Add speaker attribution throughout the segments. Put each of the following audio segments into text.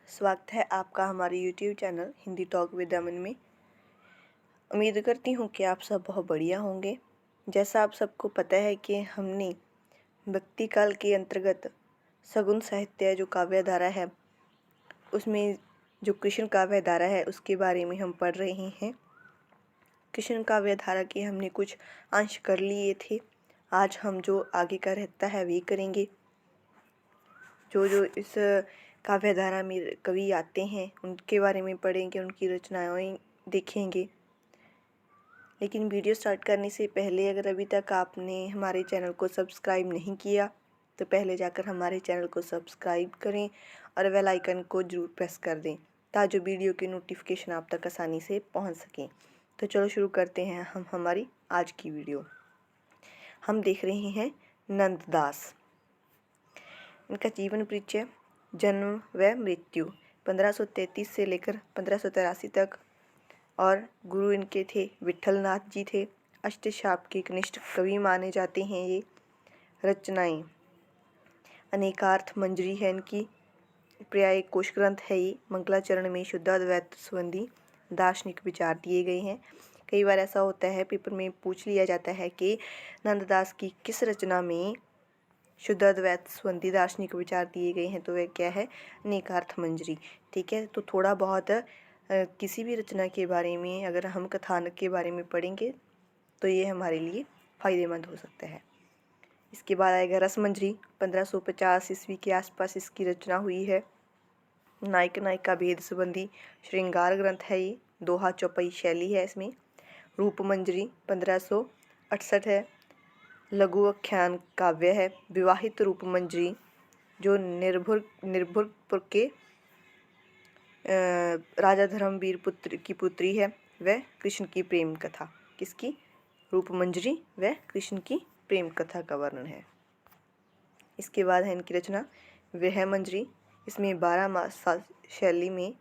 Speaker 1: स्वागत है आपका हमारे YouTube channel Hindi talk with Aman में। उम्मीद करती हूँ कि आप सब बहुत बढ़िया होंगे। जैसा आप सबको पता है कि हमने भक्ति काल के अंतर्गत सगुन साहित्य जो काव्य धारा है उसमें जो कृष्ण काव्य धारा है उसके बारे में हम पढ़ रहे हैं। कृष्ण काव्य धारा के हमने कुछ अंश कर लिए थे। आज हम जो आगे का रहता है वही करेंगे। जो इस काव्य धारा में कवि आते हैं उनके बारे में पढ़ेंगे, उनकी रचनाएं देखेंगे। लेकिन वीडियो स्टार्ट करने से पहले अगर अभी तक आपने हमारे चैनल को सब्सक्राइब नहीं किया तो पहले जाकर हमारे चैनल को सब्सक्राइब करें और बेल आइकन को ज़रूर प्रेस कर दें ताकि वीडियो की नोटिफिकेशन आप तक आसानी से पहुंच सकें। तो चलो शुरू करते हैं हम हमारी आज की वीडियो। हम देख रहे हैं नंददास। इनका जीवन परिचय, जन्म व मृत्यु 1533 से लेकर 1583 तक और गुरु इनके थे विठल नाथ जी थे। अष्टशाप के कनिष्ठ कवि माने जाते हैं ये। रचनाएं अनेकार्थ मंजरी है इनकी, पर्याय कोश ग्रंथ है ये। मंगलाचरण में शुद्धाद्वैत संबंधी दार्शनिक विचार दिए गए हैं। कई बार ऐसा होता है पेपर में पूछ लिया जाता है कि नंददास की किस रचना में शुद्धाद्वैत संबंधी दार्शनिक विचार दिए गए हैं, तो वह क्या है, अनेकार्थ मंजरी। ठीक है, तो थोड़ा बहुत किसी भी रचना के बारे में अगर हम कथानक के बारे में पढ़ेंगे तो ये हमारे लिए फ़ायदेमंद हो सकता है। इसके बाद आएगा रसमंजरी। 1550 ईस्वी के आसपास इसकी रचना हुई है। नायक नायिका भेद संबंधी श्रृंगार ग्रंथ है ये। दोहा चौपाई शैली है इसमें। रूपमंजरी 1568 है। लघु आख्यान काव्य है। विवाहित रूपमंजरी जो निर्भरपुर के राजा धर्मवीर पुत्र की पुत्री है, वह कृष्ण की प्रेम कथा। किसकी? रूपमंजरी व कृष्ण की प्रेम कथा का वर्णन है। इसके बाद है इनकी रचना विरह मंजरी। इसमें 12 मास शैली में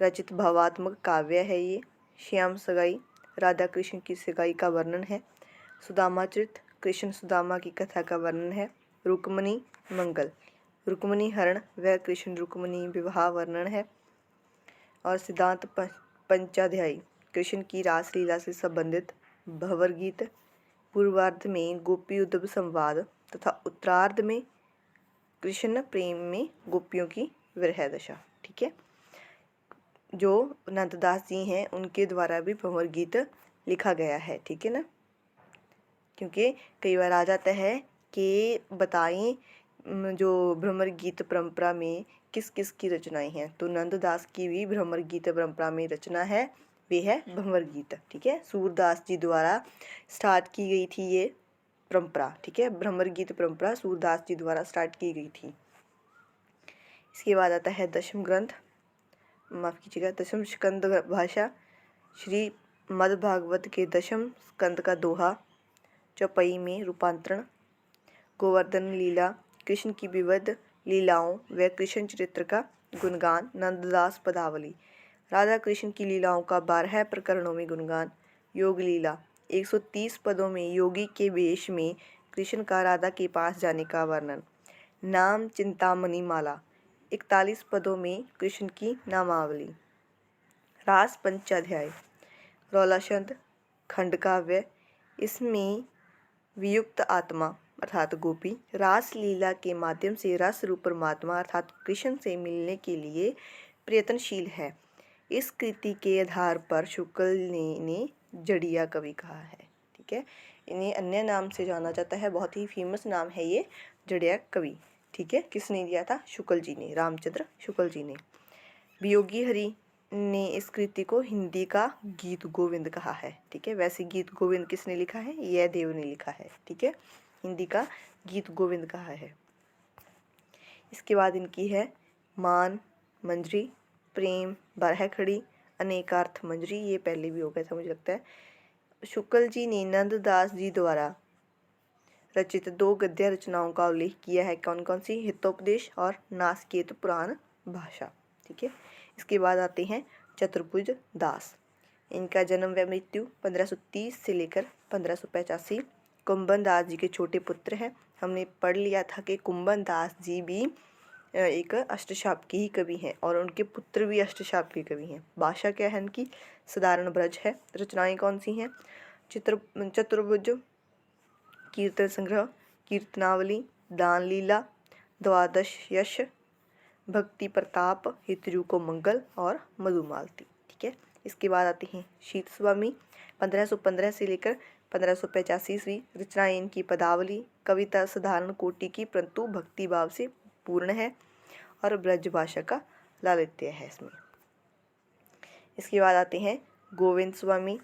Speaker 1: रचित भावात्मक काव्य है ये। श्याम सगाई, राधा कृष्ण की सगाई का वर्णन है। सुदामाचरित, कृष्ण सुदामा की कथा का वर्णन है। रुक्मणी मंगल, रुक्मणी हरण व कृष्ण रुक्मणी विवाह वर्णन है। और सिद्धांत पंचाध्यायी, कृष्ण की रासलीला से संबंधित भंवर गीत। पूर्वार्ध में गोपी उद्धव संवाद तथा उत्तरार्ध में कृष्ण प्रेम में गोपियों की विरह दशा। ठीक है, जो नंददास जी हैं उनके द्वारा भी भंवर गीत लिखा गया है। ठीक है ना, क्योंकि कई बार आ जाता है कि बताएं जो भ्रमर गीत परंपरा में किस किस की रचनाएं हैं, तो नंददास की भी भ्रमर गीत परंपरा में रचना है, वे है भंवर गीत। ठीक है, सूरदास जी द्वारा स्टार्ट की गई थी ये परंपरा। ठीक है, भ्रमर गीत परंपरा सूरदास जी द्वारा स्टार्ट की गई थी। इसके बाद आता है दशम ग्रंथ, माफ़ कीजिएगा, दशम स्कंद भाषा। श्री मद्भागवत के दशम स्कंद का दोहा चौपाई में रूपांतरण। गोवर्धन लीला, कृष्ण की विविध लीलाओं व कृष्ण चरित्र का गुणगान। नंददास पदावली, राधा कृष्ण की लीलाओं का 12 प्रकरणों में गुणगान। योग लीला, 130 पदों में योगी के वेश में कृष्ण का राधा के पास जाने का वर्णन। नाम चिंतामणि माला, 41 पदों में कृष्ण की नामावली। रास पंचाध्याय, रौलाशंद खंड काव्य। इसमें वियुक्त आत्मा अर्थात गोपी रास लीला के माध्यम से रस रूप परमात्मा अर्थात कृष्ण से मिलने के लिए प्रयत्नशील है। इस कृति के आधार पर शुक्ल ने जड़िया कवि कहा है। ठीक है, इन्हें अन्य नाम से जाना जाता है, बहुत ही फेमस नाम है ये जड़िया कवि। ठीक है, किसने दिया था? शुक्ल जी ने, रामचंद्र शुक्ल जी ने। वियोगी हरि ने इस कृति को हिंदी का गीत गोविंद कहा है। ठीक है, वैसे गीत गोविंद किसने लिखा है? यह देव ने लिखा है। ठीक है, हिंदी का गीत गोविंद कहा है। इसके बाद इनकी है मान मंजरी, प्रेम बारह खड़ी, अनेकार्थ मंजरी, ये पहले भी हो गया था मुझे लगता है। शुक्ल जी ने नंददास जी द्वारा रचित 2 गद्य रचनाओं का उल्लेख किया है। कौन कौन सी? हितोपदेश और नासकेत पुराण भाषा। ठीक है, इसके बाद आते हैं चतुर्भुज दास। इनका जन्म व मृत्यु 1530 से लेकर 1585। कुंभन दास जी के छोटे पुत्र हैं। हमने पढ़ लिया था कि कुंभन दास जी भी एक अष्टशापकी ही कवि हैं और उनके पुत्र भी अष्टशापकी कवि हैं। भाषा क्या है इनकी? साधारण ब्रज है। रचनाएं कौन सी हैं? चतुर्भुज, कीर्तन संग्रह, कीर्तनावली, दान लीला, द्वादश यश, भक्ति प्रताप, हितजू को मंगल और मधुमालती। ठीक है, इसके बाद आती हैं शीत स्वामी, 1515 से लेकर 1585 ईस्वी। रचनाएं इनकी पदावली, कविता साधारण कोटि की परंतु भक्ति भाव से पूर्ण है और ब्रज भाषा का लालित्य है इसमें। इसके बाद आते हैं गोविंद स्वामी,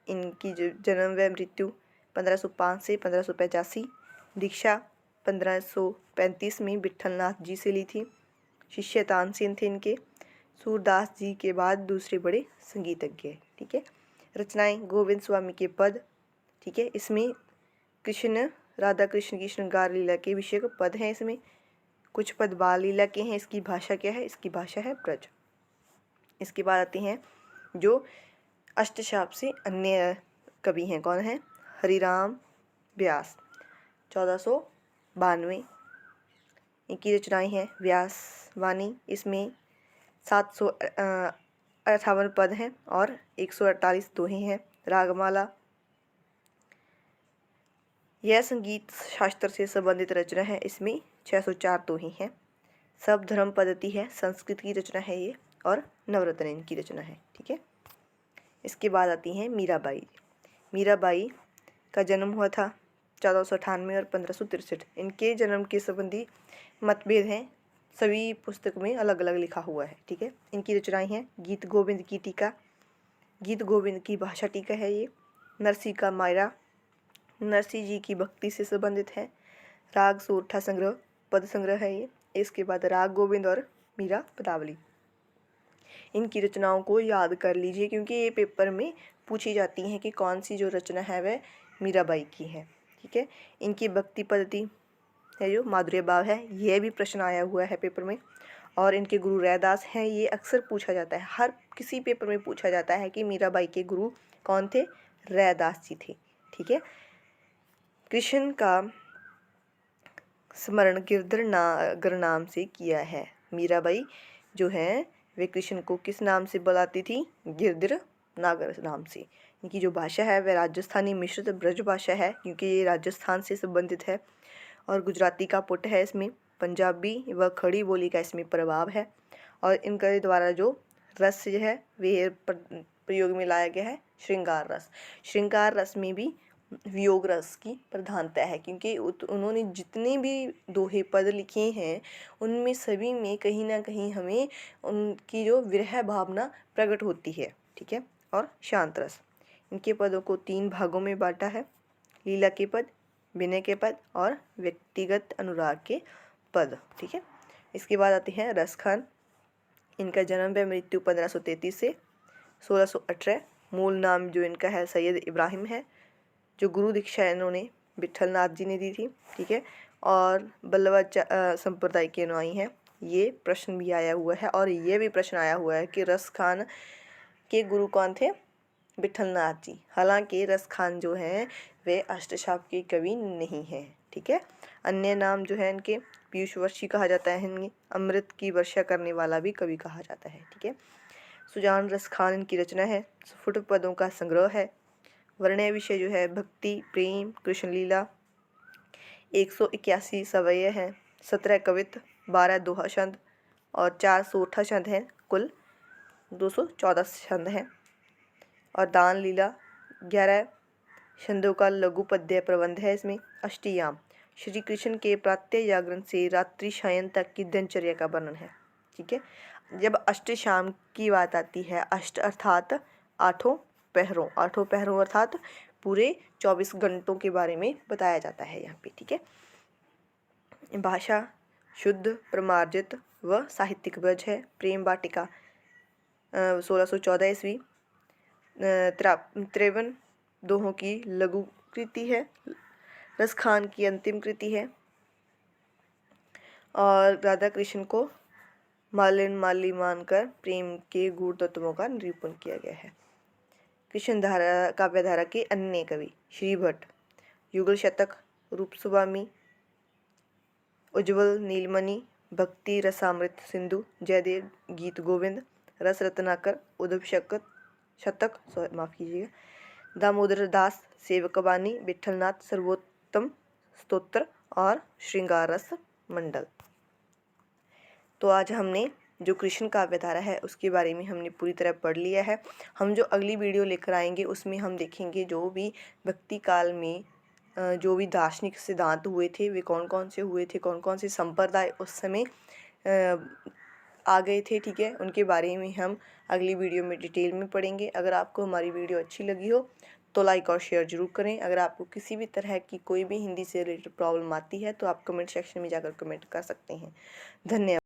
Speaker 1: इनकी जो जन्म व मृत्यु 1505 से 1585, दीक्षा 1535 में विट्ठलनाथ जी से ली थी। शिष्य तानसेन थे इनके। सूरदास जी के बाद दूसरे बड़े संगीतज्ञ। ठीक है, रचनाएं गोविंद स्वामी के पद। ठीक है, इसमें कृष्ण राधा कृष्ण की श्रृंगार लीला के विषय के पद हैं। इसमें कुछ पद बाल लीला के हैं। इसकी भाषा क्या है? इसकी भाषा है ब्रज। इसके बाद आते हैं जो अष्टशाप से अन्य कवि हैं। कौन है? हरिराम व्यास, 1492। इनकी रचनाएं हैं व्यास वाणी। इसमें 758 पद हैं और 148 दोहे हैं। रागमाला, यह संगीत शास्त्र से संबंधित रचना है। इसमें 604 दोहे हैं। सब धर्म पद्धति है, संस्कृत की रचना है ये और नवरत्न इनकी रचना है। ठीक है, इसके बाद आती हैं मीराबाई। मीराबाई का जन्म हुआ था 1498 और 1563। इनके जन्म के संबंधी मतभेद हैं, सभी पुस्तक में अलग अलग लिखा हुआ है। ठीक है, इनकी रचनाएं हैं गीत गोविंद की टीका, गीत गोविंद की भाषा टीका है ये। नरसी का मायरा, नरसी जी की भक्ति से संबंधित है। राग सोरठा संग्रह, पद संग्रह है ये। इसके बाद राग गोविंद और मीरा पदावली। इनकी रचनाओं को याद कर लीजिए क्योंकि ये पेपर में पूछी जाती हैं कि कौन सी जो रचना है वह मीराबाई की है। ठीक है, इनकी भक्ति पद्धति है जो माधुर्य भाव है, यह भी प्रश्न आया हुआ है पेपर में। और इनके गुरु रैदास हैं, ये अक्सर पूछा जाता है, हर किसी पेपर में पूछा जाता है कि मीराबाई के गुरु कौन थे? रैदास जी थे। ठीक है, कृष्ण का स्मरण गिरधर नाम से किया है। मीराबाई जो है वे कृष्ण को किस नाम से बुलाती थी? गिरधर नागर नाम से। इनकी जो भाषा है वह राजस्थानी मिश्रित ब्रज भाषा है क्योंकि ये राजस्थान से संबंधित है और गुजराती का पुट है इसमें, पंजाबी व खड़ी बोली का इसमें प्रभाव है। और इनके द्वारा जो रस जो है वे प्रयोग में लाया गया है श्रृंगार रस। श्रृंगार रस में भी वियोग रस की प्रधानता है क्योंकि उन्होंने जितने भी दोहे पद लिखे हैं उनमें सभी में कहीं ना कहीं हमें उनकी जो विरह भावना प्रकट होती है। ठीक है, और शांत रस। इनके पदों को 3 भागों में बांटा है, लीला के पद, विनय के पद और व्यक्तिगत अनुराग के पद। ठीक है, इसके बाद आते हैं रसखान। इनका जन्म व मृत्यु 1533 से 1618। मूल नाम जो इनका है सैयद इब्राहिम है, जो गुरु दीक्षा इन्होंने विट्ठलनाथ जी ने दी थी। ठीक है, और बल्लवा संप्रदाय के अनुयायी हैं। ये प्रश्न भी आया हुआ है और ये भी प्रश्न आया हुआ है कि रसखान के गुरु कौन थे? विट्ठलनाथ जी। हालांकि रसखान जो हैं वे अष्टशाप के कवि नहीं हैं। ठीक है, अन्य नाम जो है इनके पीयूषवर्षी कहा जाता है, इनकी अमृत की वर्षा करने वाला भी कवि कहा जाता है। ठीक है, सुजान रसखान इनकी रचना है, स्फुट पदों का संग्रह है। वर्ण्य विषय जो है भक्ति, प्रेम, कृष्ण लीला। 181 सवय्य हैं, 17 कवित्व, 12 दोहा छंद और 4 सोरठा छंद हैं। कुल 214 छंद हैं। और दान लीला 11 छंदों का लघु पद्य प्रबंध है इसमें। अष्टयाम श्री कृष्ण के प्रातः जागरण से रात्रि शयन तक की दिनचर्या का वर्णन है। ठीक है, जब अष्टयाम की बात आती है, अष्ट अर्थात आठों पहरों अर्थात पूरे 24 घंटों के बारे में बताया जाता है यहाँ पे। ठीक है, भाषा शुद्ध, प्रमार्जित व साहित्यिक ब्रज है। प्रेम वाटिका 1614 ईस्वी, 53 दोहों की लघु कृति है। रसखान की अंतिम कृति है और राधा कृष्ण को माली मानकर प्रेम के गूढ़ तत्वों का निरूपण किया गया है। कृष्ण धारा काव्यधारा के अन्य कवि श्री भट्ट, युगल शतक, रूपस्वामी, उज्ज्वल, नीलमणि, भक्ति रसामृत सिंधु, जयदेव गीत गोविंद, रस रत्नाकर, उद्धव शतक माफ़ कीजिएगा, दामोदर दास सेवकबानी, विठलनाथ सर्वोत्तम स्तोत्र और श्रृंगार रस मंडल। तो आज हमने जो कृष्ण काव्यधारा है उसके बारे में हमने पूरी तरह पढ़ लिया है। हम जो अगली वीडियो लेकर आएंगे उसमें हम देखेंगे जो भी भक्ति काल में जो भी दार्शनिक सिद्धांत हुए थे वे कौन कौन से हुए थे, कौन कौन से संप्रदाय उस समय आ गए थे, ठीक है। उनके बारे में हम अगली वीडियो में डिटेल में पढ़ेंगे। अगर आपको हमारी वीडियो अच्छी लगी हो तो लाइक और शेयर जरूर करें। अगर आपको किसी भी तरह की कोई भी हिंदी से रिलेटेड प्रॉब्लम आती है तो आप कमेंट सेक्शन में जाकर कमेंट कर सकते हैं। धन्यवाद।